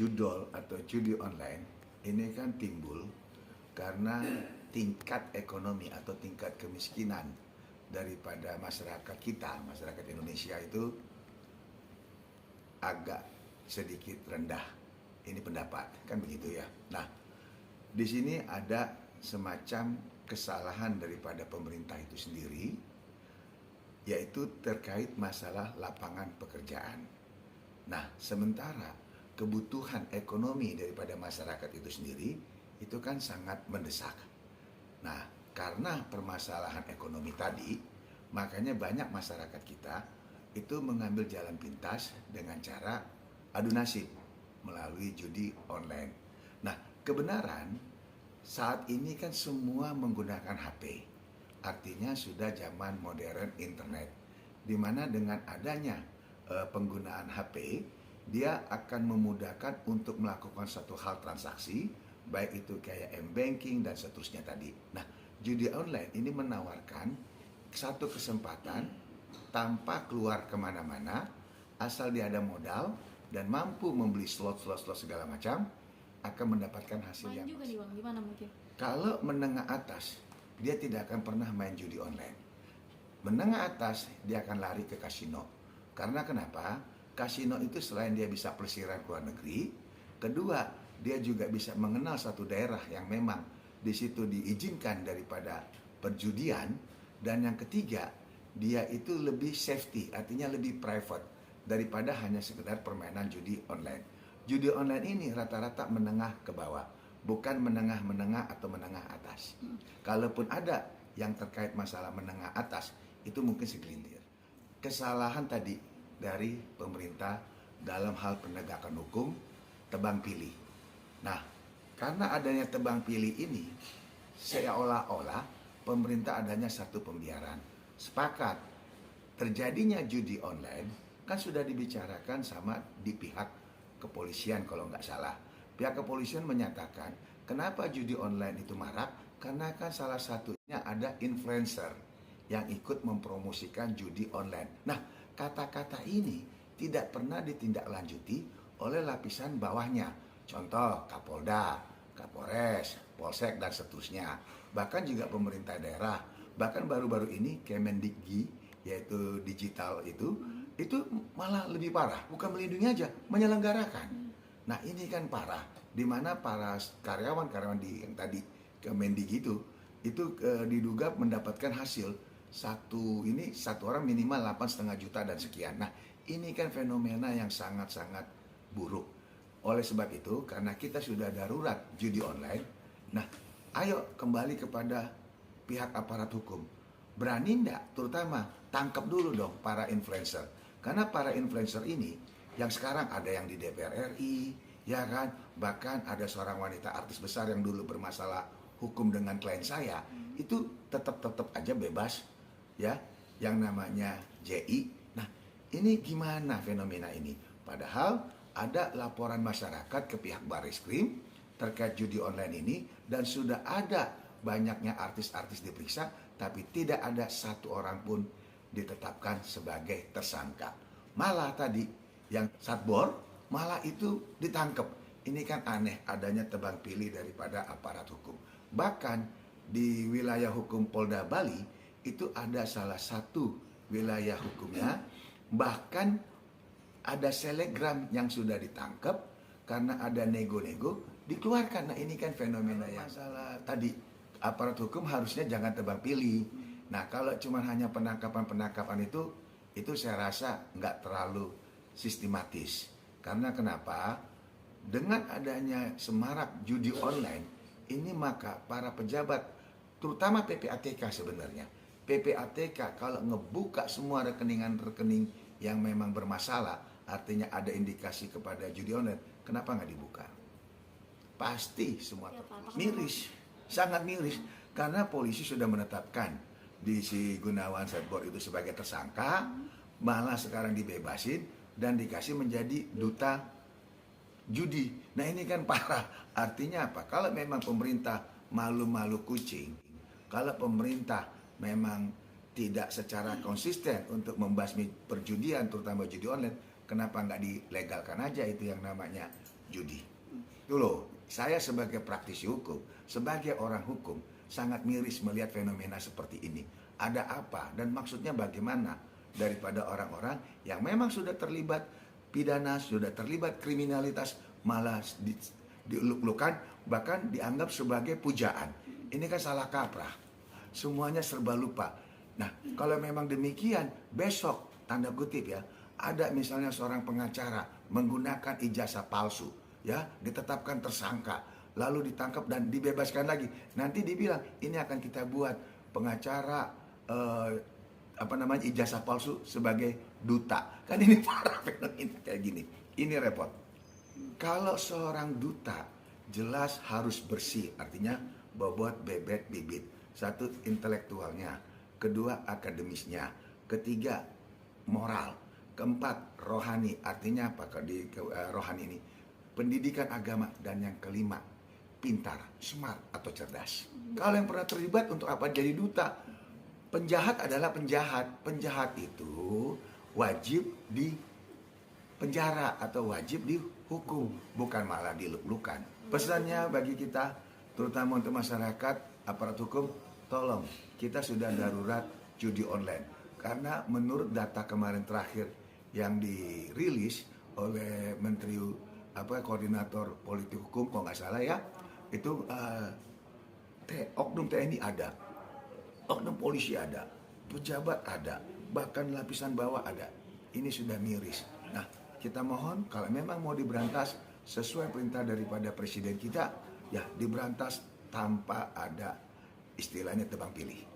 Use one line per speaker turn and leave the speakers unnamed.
judol atau judi online ini kan timbul karena tingkat ekonomi atau tingkat kemiskinan daripada masyarakat kita, masyarakat Indonesia itu agak sedikit rendah. Ini pendapat, kan begitu ya. Nah, di sini ada semacam kesalahan daripada pemerintah itu sendiri, yaitu terkait masalah lapangan pekerjaan. Nah, sementara kebutuhan ekonomi daripada masyarakat itu sendiri itu kan sangat mendesak. Nah, karena permasalahan ekonomi tadi, makanya banyak masyarakat kita itu mengambil jalan pintas dengan cara adu nasib melalui judi online. Nah, kebenaran saat ini kan semua menggunakan HP. Artinya sudah zaman modern internet, di mana dengan adanya penggunaan HP, dia akan memudahkan untuk melakukan satu hal transaksi, baik itu kayak m-banking dan seterusnya tadi. Nah, judi online ini menawarkan satu kesempatan tanpa keluar kemana-mana, asal dia ada modal dan mampu membeli slot segala macam, akan mendapatkan hasil yang
juga nih Bang, gimana mungkin?
Kalau menengah atas, dia tidak akan pernah main judi online. Menengah atas, dia akan lari ke kasino. Karena kenapa? Kasino itu selain dia bisa pelesiran ke luar negeri, kedua, dia juga bisa mengenal satu daerah yang memang di situ diizinkan daripada perjudian, dan yang ketiga, dia itu lebih safety, artinya lebih private daripada hanya sekedar permainan judi online. Judi online ini rata-rata menengah ke bawah, bukan menengah-menengah atau menengah atas. Kalaupun ada yang terkait masalah menengah atas, itu mungkin segelintir. Kesalahan tadi dari pemerintah dalam hal penegakan hukum, tebang pilih. Nah, karena adanya tebang pilih ini, seolah-olah pemerintah adanya satu pembiaran. Sepakat, terjadinya judi online kan sudah dibicarakan sama di pihak kepolisian kalau nggak salah. Pihak kepolisian menyatakan kenapa judi online itu marak, karena kan salah satunya ada influencer yang ikut mempromosikan judi online. Nah, kata-kata ini tidak pernah ditindaklanjuti oleh lapisan bawahnya. Contoh Kapolda, Kapolres, Polsek dan seterusnya. Bahkan juga pemerintah daerah. Bahkan baru-baru ini Kemendikbud, yaitu digital itu malah lebih parah, bukan melindungi aja, menyelenggarakan. Nah, ini kan parah, di mana para karyawan di yang tadi Kemendikbud itu diduga mendapatkan hasil satu orang minimal 8,5 juta dan sekian. Nah, ini kan fenomena yang sangat-sangat buruk. Oleh sebab itu, karena kita sudah darurat judi online, nah, ayo kembali kepada pihak aparat hukum. Berani enggak, terutama tangkap dulu dong para influencer. Karena para influencer ini, yang sekarang ada yang di DPR RI, ya kan, bahkan ada seorang wanita artis besar yang dulu bermasalah hukum dengan klien saya, itu tetap aja bebas, ya, yang namanya JI. Nah, ini gimana fenomena ini? Padahal ada laporan masyarakat ke pihak Barreskrim terkait judi online ini, dan sudah ada banyaknya artis-artis diperiksa, tapi tidak ada satu orang pun ditetapkan sebagai tersangka. Malah tadi yang satbor malah itu ditangkap. Ini kan aneh, adanya tebang pilih daripada aparat hukum. Bahkan di wilayah hukum Polda Bali itu ada salah satu wilayah hukumnya, bahkan ada selegram yang sudah ditangkap karena ada nego-nego dikeluarkan. Nah, ini kan fenomena yang salah tadi. Aparat hukum harusnya jangan tebang pilih. Nah, kalau cuma hanya penangkapan itu saya rasa nggak terlalu sistematis. Karena kenapa? Dengan adanya semarak judi online, ini maka para pejabat, terutama PPATK sebenarnya. PPATK kalau ngebuka semua rekening yang memang bermasalah, artinya ada indikasi kepada judi online, kenapa nggak dibuka? Pasti semua miris, sangat miris. Karena polisi sudah menetapkan di si Gunawan Setbor itu sebagai tersangka, malah sekarang dibebasin dan dikasih menjadi duta judi. Nah, ini kan parah. Artinya apa? Kalau memang pemerintah malu-malu kucing, kalau pemerintah memang tidak secara konsisten untuk membasmi perjudian, terutama judi online, kenapa nggak dilegalkan aja itu yang namanya judi. Itu loh, saya sebagai praktisi hukum, sebagai orang hukum, sangat miris melihat fenomena seperti ini. Ada apa dan maksudnya bagaimana daripada orang-orang yang memang sudah terlibat pidana, sudah terlibat kriminalitas, malah dieluk-elukan, bahkan dianggap sebagai pujaan. Ini kan salah kaprah. Semuanya serba lupa. Nah, kalau memang demikian, besok, tanda kutip ya, ada misalnya seorang pengacara menggunakan ijazah palsu, ya, ditetapkan tersangka, lalu ditangkap dan dibebaskan lagi. Nanti dibilang, ini akan kita buat pengacara ijazah palsu sebagai duta. Kan ini parah fenomena kayak gini. Ini repot. Kalau seorang duta jelas harus bersih, artinya bobot, bebet, bibit. Satu, intelektualnya. Kedua, akademisnya. Ketiga, moral. Keempat, rohani. Artinya apa? Rohani ini pendidikan agama. Dan yang kelima, pintar, smart atau cerdas. Kalau yang pernah terlibat, untuk apa jadi duta? Penjahat adalah penjahat. Penjahat itu wajib di penjara atau wajib dihukum, bukan malah diluk-lukan. Pesannya bagi kita, terutama untuk masyarakat, aparat hukum, tolong, kita sudah darurat judi online. Karena menurut data kemarin terakhir yang dirilis oleh Menteri Koordinator Politik Hukum, kalau nggak salah ya, itu oknum TNI ada, oknum polisi ada, pejabat ada, bahkan lapisan bawah ada. Ini sudah miris. Nah, kita mohon kalau memang mau diberantas sesuai perintah daripada Presiden kita, ya diberantas tanpa ada istilahnya tebang pilih.